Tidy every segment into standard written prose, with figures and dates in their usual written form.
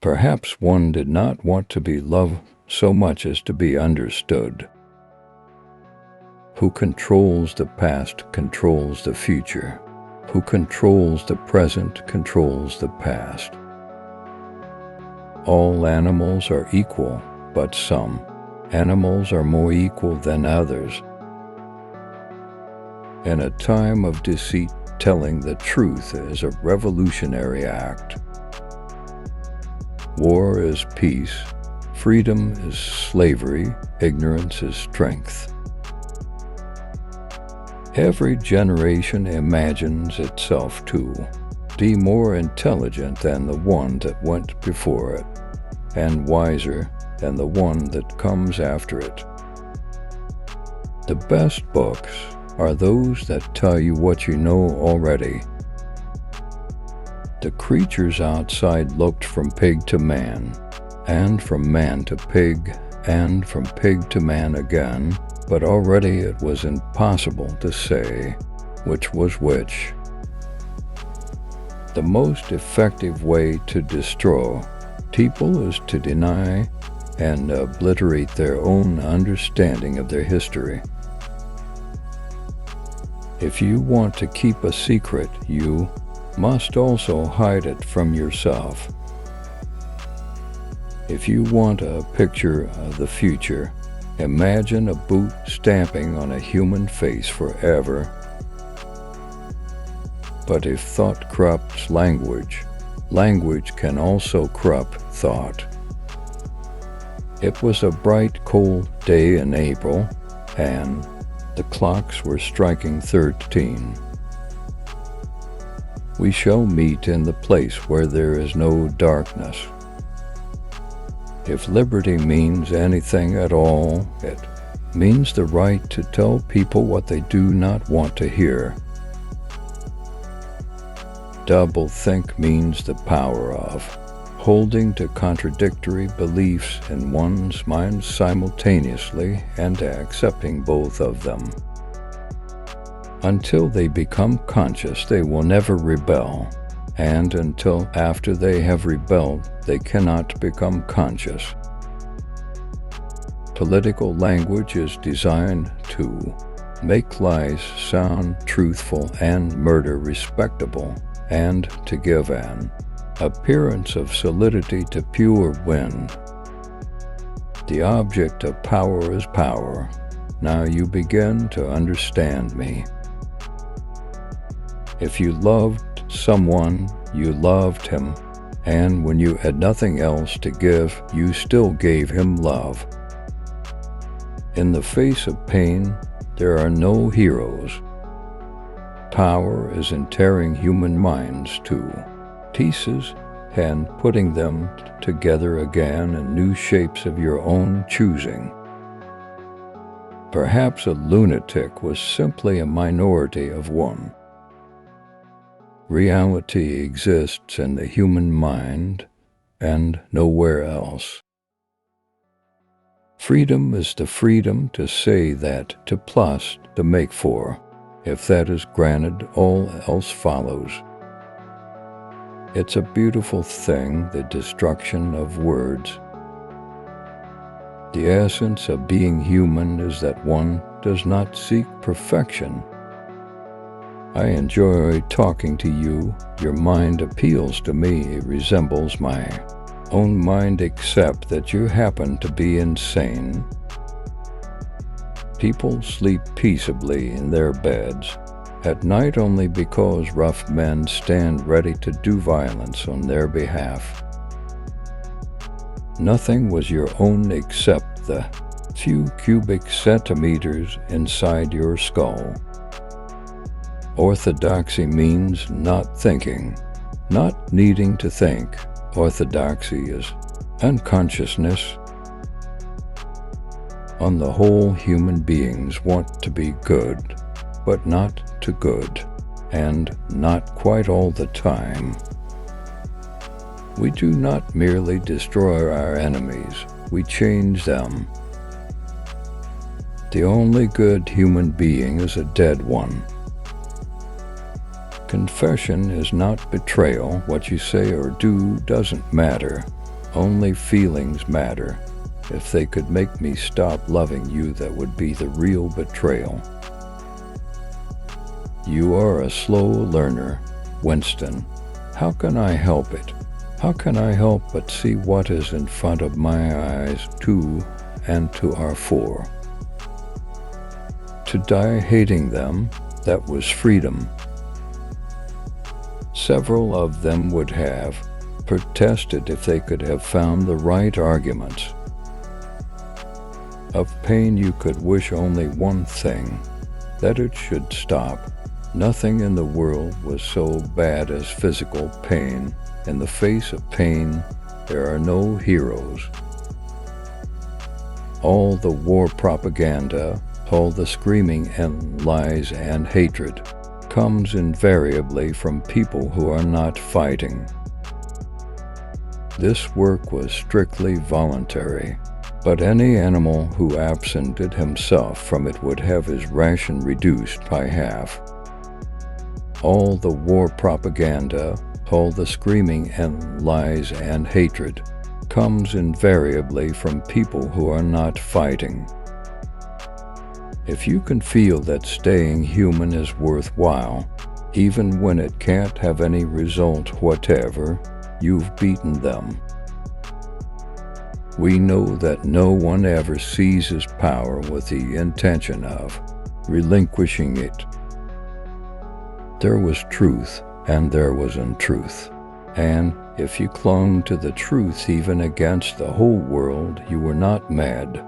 Perhaps one did not want to be loved so much as to be understood. Who controls the past controls the future. Who controls the present controls the past. All animals are equal, but some animals are more equal than others. In a time of deceit, telling the truth is a revolutionary act. War is peace, freedom is slavery, ignorance is strength. Every generation imagines itself to be more intelligent than the one that went before it, and wiser than the one that comes after it. The best books are those that tell you what you know already. The creatures outside looked from pig to man, and from man to pig, and from pig to man again, but already it was impossible to say which was which. The most effective way to destroy people is to deny and obliterate their own understanding of their history. If you want to keep a secret, you must also hide it from yourself. If you want a picture of the future, imagine a boot stamping on a human face forever. But if thought corrupts language, language can also corrupt thought. It was a bright, cold day in April, and the clocks were striking 13. We shall meet in the place where there is no darkness. If liberty means anything at all, it means the right to tell people what they do not want to hear. Doublethink means the power of holding to contradictory beliefs in one's mind simultaneously and accepting both of them. Until they become conscious, they will never rebel, and until after they have rebelled, they cannot become conscious. Political language is designed to make lies sound truthful and murder respectable, and to give an appearance of solidity to pure wind. The object of power is power. Now you begin to understand me. If you loved someone, you loved him, and when you had nothing else to give, you still gave him love. In the face of pain, there are no heroes. Power is in tearing human minds to pieces and putting them together again in new shapes of your own choosing. Perhaps a lunatic was simply a minority of one. Reality exists in the human mind and nowhere else. Freedom is the freedom to say that, to plus, to make for. If that is granted, all else follows. It's a beautiful thing, the destruction of words. The essence of being human is that one does not seek perfection. I enjoy talking to you. Your mind appeals to me. It resembles my own mind, except that you happen to be insane. People sleep peaceably in their beds at night only because rough men stand ready to do violence on their behalf. Nothing was your own except the few cubic centimeters inside your skull. Orthodoxy means not thinking, not needing to think. Orthodoxy is unconsciousness. On the whole, human beings want to be good, but not too good, and not quite all the time. We do not merely destroy our enemies, we change them. The only good human being is a dead one. Confession is not betrayal. What you say or do doesn't matter. Only feelings matter. If they could make me stop loving you, that would be the real betrayal. You are a slow learner, Winston. How can I help it? How can I help but see what is in front of my eyes, to and to our four? To die hating them, that was freedom. Several of them would have protested if they could have found the right arguments. Of pain you could wish only one thing, that it should stop. Nothing in the world was so bad as physical pain. In the face of pain, there are no heroes. All the war propaganda, all the screaming and lies and hatred, comes invariably from people who are not fighting. This work was strictly voluntary, but any animal who absented himself from it would have his ration reduced by half. All the war propaganda, all the screaming and lies and hatred, comes invariably from people who are not fighting. If you can feel that staying human is worthwhile, even when it can't have any result whatever, you've beaten them. We know that no one ever seizes power with the intention of relinquishing it. There was truth and there was untruth, and if you clung to the truth even against the whole world, you were not mad.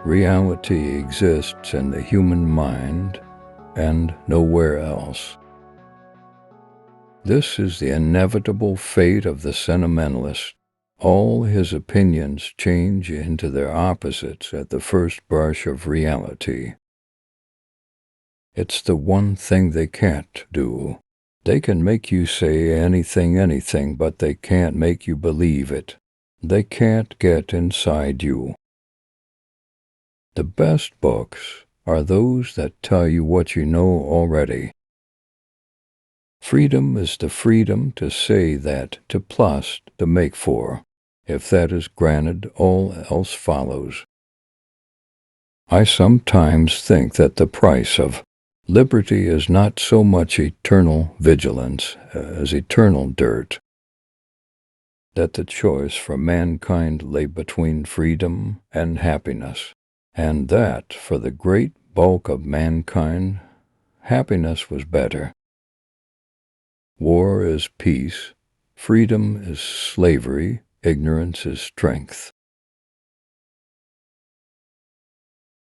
Reality exists in the human mind and nowhere else. This is the inevitable fate of the sentimentalist. All his opinions change into their opposites at the first brush of reality. It's the one thing they can't do. They can make you say anything, but they can't make you believe it. They can't get inside you. The best books are those that tell you what you know already. Freedom is the freedom to say that, to plus, to make for. If that is granted, all else follows. I sometimes think that the price of liberty is not so much eternal vigilance as eternal dirt, that the choice for mankind lay between freedom and happiness, and that for the great bulk of mankind, happiness was better. War is peace, freedom is slavery, ignorance is strength.